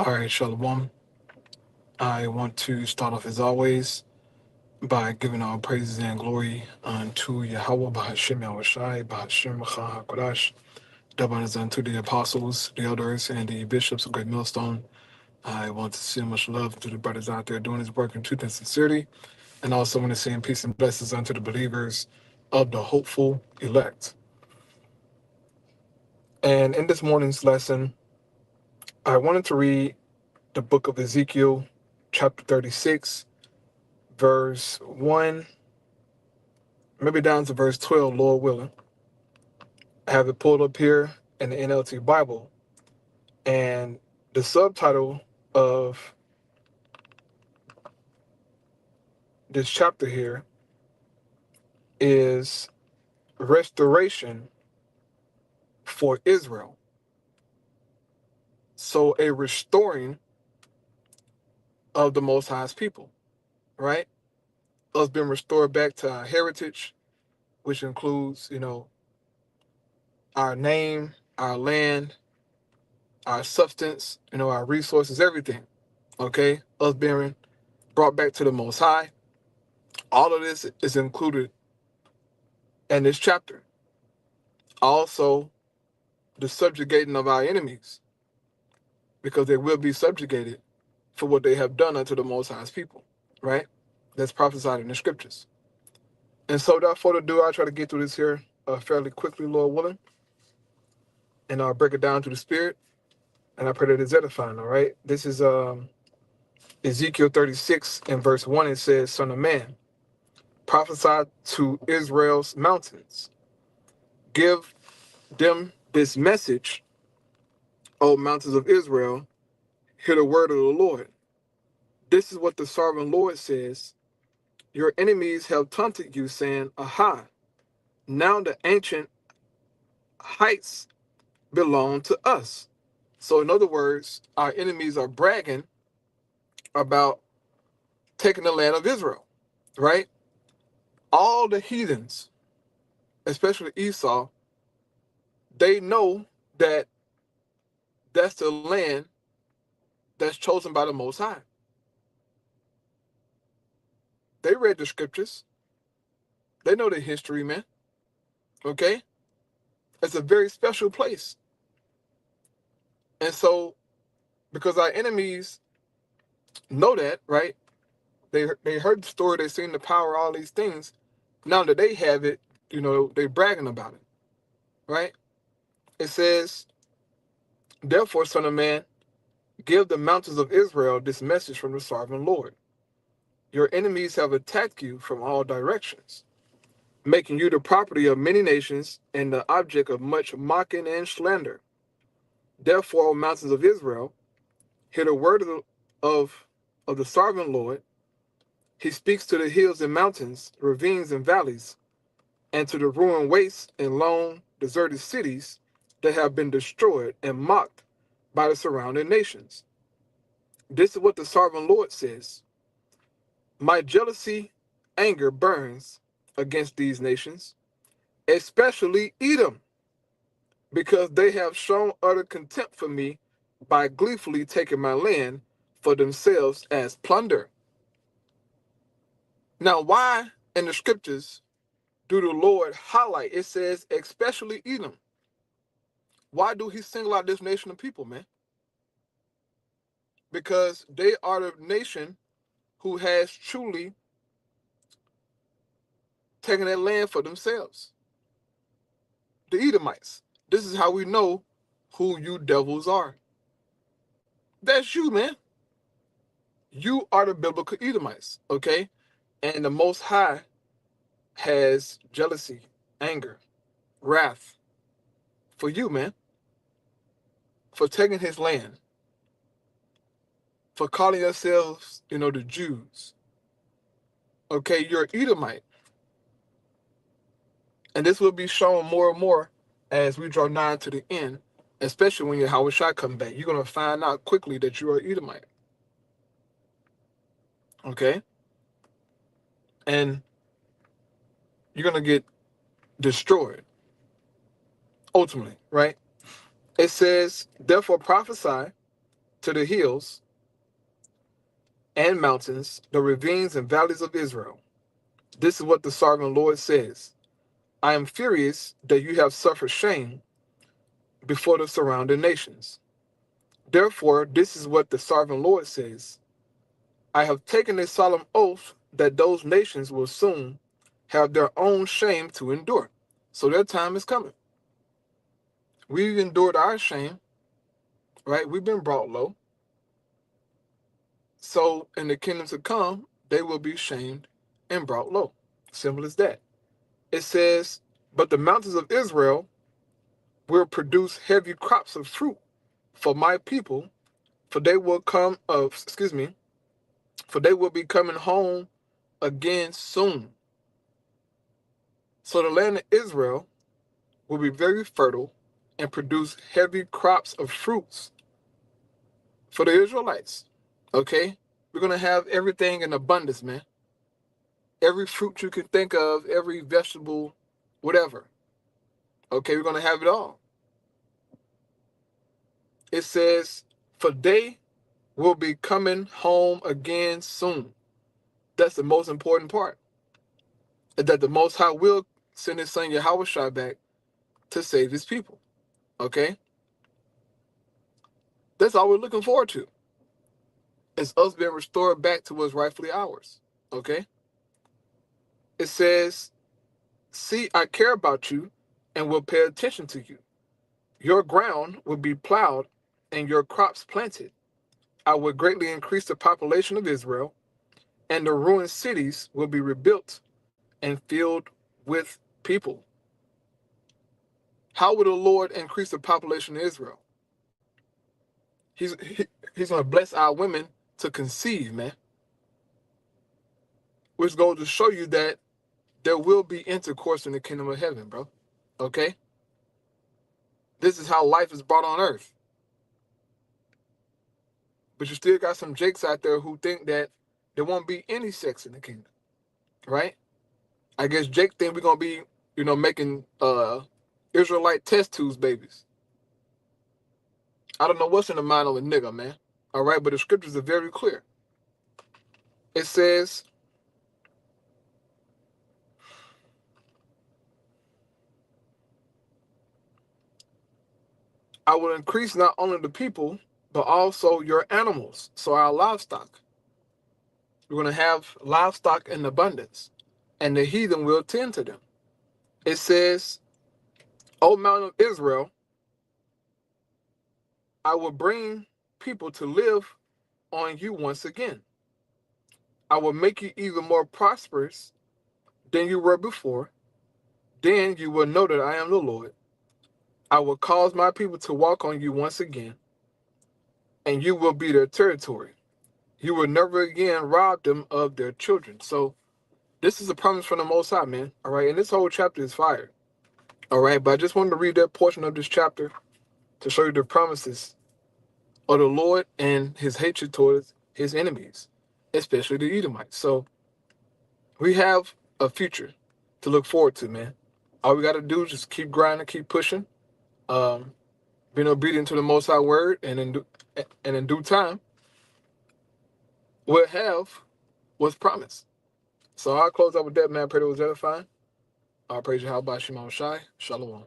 All right, Shalom. I want to start off as always by giving all praises and glory unto Yahweh, Bahashem Yahushai, Bahashem HaKodash. Double honors unto the apostles, the elders, and the bishops of Great Millstone. I want to send much love to the brothers out there doing his work in truth and sincerity. And also want to send peace and blessings unto the believers of the hopeful elect. And in this morning's lesson, I wanted to read the book of Ezekiel, chapter 36, verse 1, maybe down to verse 12, Lord willing. I have it pulled up here in the NLT Bible. And the subtitle of this chapter here is Restoration for Israel. So a restoring of the Most High's people, right? Us being restored back to our heritage, which includes, our name, our land, our substance, our resources, everything, okay? Us being brought back to the Most High. All of this is included in this chapter. Also, the subjugating of our enemies, because they will be subjugated for what they have done unto the Most High's people, right? That's prophesied in the scriptures. And so, without further ado, I'll try to get through this here fairly quickly, Lord willing, and I'll break it down to the Spirit, and I pray that it's edifying, all right? This is Ezekiel 36 and verse 1. It says, Son of man, prophesy to Israel's mountains. Give them this message, O mountains of Israel, hear the word of the Lord. This is what the sovereign Lord says. Your enemies have taunted you, saying, Aha, now the ancient heights belong to us. So in other words, our enemies are bragging about taking the land of Israel, right? All the heathens, especially Esau, they know that that's the land that's chosen by the Most High. They read the scriptures. They know the history, man. Okay? It's a very special place. And so, because our enemies know that, right? They heard the story, they seen the power, all these things. Now that they have it, they bragging about it, right? It says, therefore, son of man, give the mountains of Israel this message from the sovereign Lord. Your enemies have attacked you from all directions, making you the property of many nations and the object of much mocking and slander. Therefore, O mountains of Israel, hear the word of the sovereign Lord. He speaks to the hills and mountains, ravines and valleys, and to the ruined wastes and lone, deserted cities that have been destroyed and mocked by the surrounding nations. This is what the sovereign Lord says. My jealousy, anger burns against these nations, especially Edom, because they have shown utter contempt for me by gleefully taking my land for themselves as plunder. Now, why in the scriptures do the Lord highlight? It says, especially Edom. Why do he single out this nation of people, man? Because they are the nation who has truly taken that land for themselves. The Edomites. This is how we know who you devils are. That's you, man. You are the biblical Edomites, okay? And the Most High has jealousy, anger, wrath for you, man, for taking his land, for calling yourselves, the Jews. Okay, you're Edomite. And this will be shown more and more as we draw nigh to the end, especially when Yahweh Shai come back. You're going to find out quickly that you are Edomite. Okay? And you're going to get destroyed, ultimately, right? It says, therefore prophesy to the hills and mountains, the ravines and valleys of Israel. This is what the sovereign Lord says. I am furious that you have suffered shame before the surrounding nations. Therefore, this is what the sovereign Lord says. I have taken a solemn oath that those nations will soon have their own shame to endure. So their time is coming. We've endured our shame, right? We've been brought low. So in the kingdom to come, they will be shamed and brought low. Simple as that. It says, but the mountains of Israel will produce heavy crops of fruit for my people, for they will for they will be coming home again soon. So the land of Israel will be very fertile and produce heavy crops of fruits for the Israelites. Okay? We're going to have everything in abundance, man. Every fruit you can think of, every vegetable, whatever. Okay, we're going to have it all. It says, for they will be coming home again soon. That's the most important part. That the Most High will send his son Yahushua back to save his people. Okay? That's all we're looking forward to. It's us being restored back to what's rightfully ours. Okay? It says, see, I care about you and will pay attention to you. Your ground will be plowed and your crops planted. I will greatly increase the population of Israel, and the ruined cities will be rebuilt and filled with people. How will the Lord increase the population of Israel? He's going to bless our women to conceive, man. Which goes to show you that there will be intercourse in the kingdom of heaven, bro. Okay? This is how life is brought on earth. But you still got some jakes out there who think that there won't be any sex in the kingdom. Right? I guess Jake think we're going to be, making Israelite test tubes babies. I don't know what's in the mind of a nigga, man. All right? But the scriptures are very clear. It says, I will increase not only the people, but also your animals. So our livestock. We're going to have livestock in abundance, and the heathen will tend to them. It says, O Mount of Israel, I will bring people to live on you once again. I will make you even more prosperous than you were before. Then you will know that I am the Lord. I will cause my people to walk on you once again, and you will be their territory. You will never again rob them of their children. So this is a promise from the Most High, man. All right, and this whole chapter is fire. All right, but I just wanted to read that portion of this chapter to show you the promises of the Lord and his hatred towards his enemies, especially the Edomites. So we have a future to look forward to, man. All we got to do is just keep grinding, keep pushing, being obedient to the Most High word, and in due time, we'll have what's promised. So I'll close out with that, man. I pray that was edifying. I praise you, how about Shema Shai. Shalom.